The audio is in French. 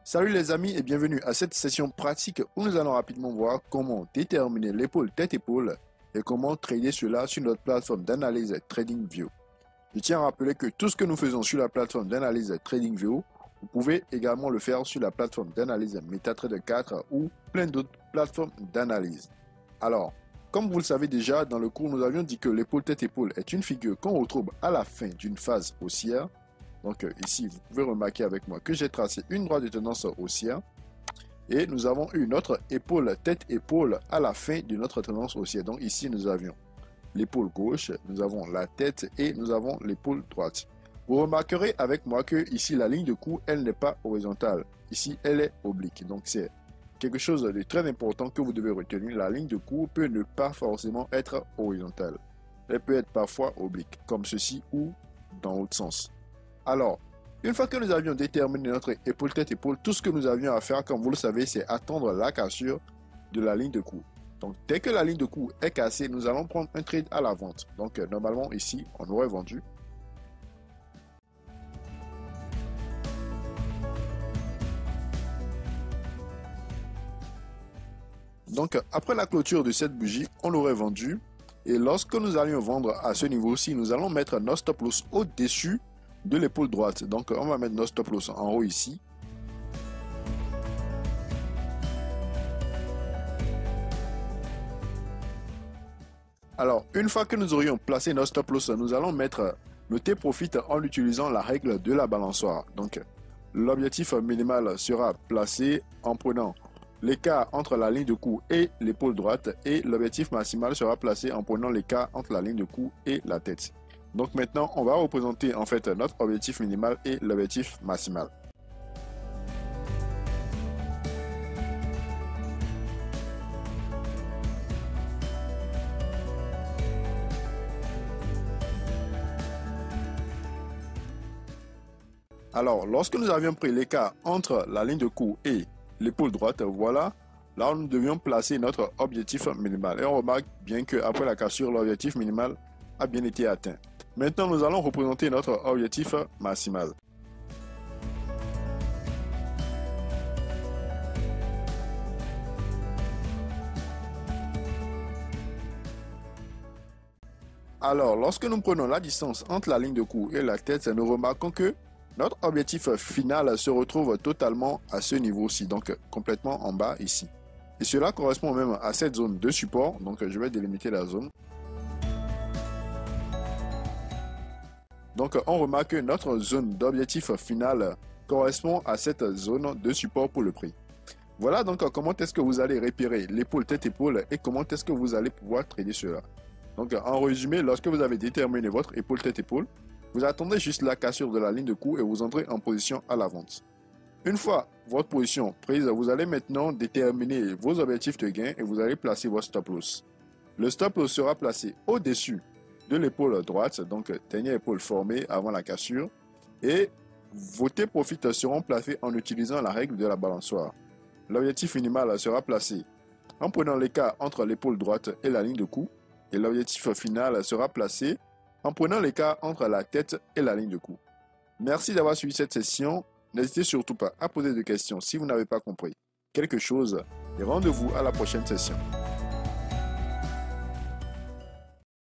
Salut les amis et bienvenue à cette session pratique où nous allons rapidement voir comment déterminer l'épaule tête-épaule et comment trader cela sur notre plateforme d'analyse TradingView. Je tiens à rappeler que tout ce que nous faisons sur la plateforme d'analyse TradingView, vous pouvez également le faire sur la plateforme d'analyse MetaTrader 4 ou plein d'autres plateformes d'analyse. Alors, comme vous le savez déjà, dans le cours, nous avions dit que l'épaule tête-épaule est une figure qu'on retrouve à la fin d'une phase haussière. Donc ici, vous pouvez remarquer avec moi que j'ai tracé une droite de tendance haussière et nous avons eu notre épaule tête-épaule à la fin de notre tendance haussière. Donc ici, nous avions l'épaule gauche, nous avons la tête et nous avons l'épaule droite. Vous remarquerez avec moi que ici, la ligne de coup, elle n'est pas horizontale. Ici, elle est oblique. Donc c'est quelque chose de très important que vous devez retenir. La ligne de coup peut ne pas forcément être horizontale. Elle peut être parfois oblique, comme ceci ou dans l'autre sens. Alors, une fois que nous avions déterminé notre épaule tête-épaule, tout ce que nous avions à faire, comme vous le savez, c'est attendre la cassure de la ligne de coup. Donc, dès que la ligne de coup est cassée, nous allons prendre un trade à la vente. Donc, normalement, ici, on aurait vendu. Donc, après la clôture de cette bougie, on l'aurait vendu. Et lorsque nous allions vendre à ce niveau-ci, nous allons mettre nos stop loss au-dessus de l'épaule droite. Donc on va mettre nos stop loss en haut ici. Alors une fois que nous aurions placé nos stop loss, nous allons mettre le T-profit en utilisant la règle de la balançoire. Donc l'objectif minimal sera placé en prenant l'écart entre la ligne de coup et l'épaule droite et l'objectif maximal sera placé en prenant l'écart entre la ligne de coup et la tête. Donc maintenant, on va représenter en fait notre objectif minimal et l'objectif maximal. Alors, lorsque nous avions pris l'écart entre la ligne de coup et l'épaule droite, voilà, là où nous devions placer notre objectif minimal. Et on remarque bien qu'après la cassure, l'objectif minimal a bien été atteint. Maintenant, nous allons représenter notre objectif maximal. Alors, lorsque nous prenons la distance entre la ligne de coup et la tête, nous remarquons que notre objectif final se retrouve totalement à ce niveau-ci, donc complètement en bas ici. Et cela correspond même à cette zone de support, donc je vais délimiter la zone. Donc on remarque que notre zone d'objectif final correspond à cette zone de support pour le prix. Voilà donc comment est-ce que vous allez repérer l'épaule tête-épaule et comment est-ce que vous allez pouvoir trader cela. Donc en résumé, lorsque vous avez déterminé votre épaule tête-épaule, vous attendez juste la cassure de la ligne de coup et vous entrez en position à la vente. Une fois votre position prise, vous allez maintenant déterminer vos objectifs de gain et vous allez placer votre stop loss. Le stop loss sera placé au-dessus de l'épaule droite, donc dernière épaule formée avant la cassure, et vos T-profits seront placés en utilisant la règle de la balançoire. L'objectif minimal sera placé en prenant l'écart entre l'épaule droite et la ligne de coup, et l'objectif final sera placé en prenant l'écart entre la tête et la ligne de coup. Merci d'avoir suivi cette session. N'hésitez surtout pas à poser des questions si vous n'avez pas compris quelque chose et rendez-vous à la prochaine session.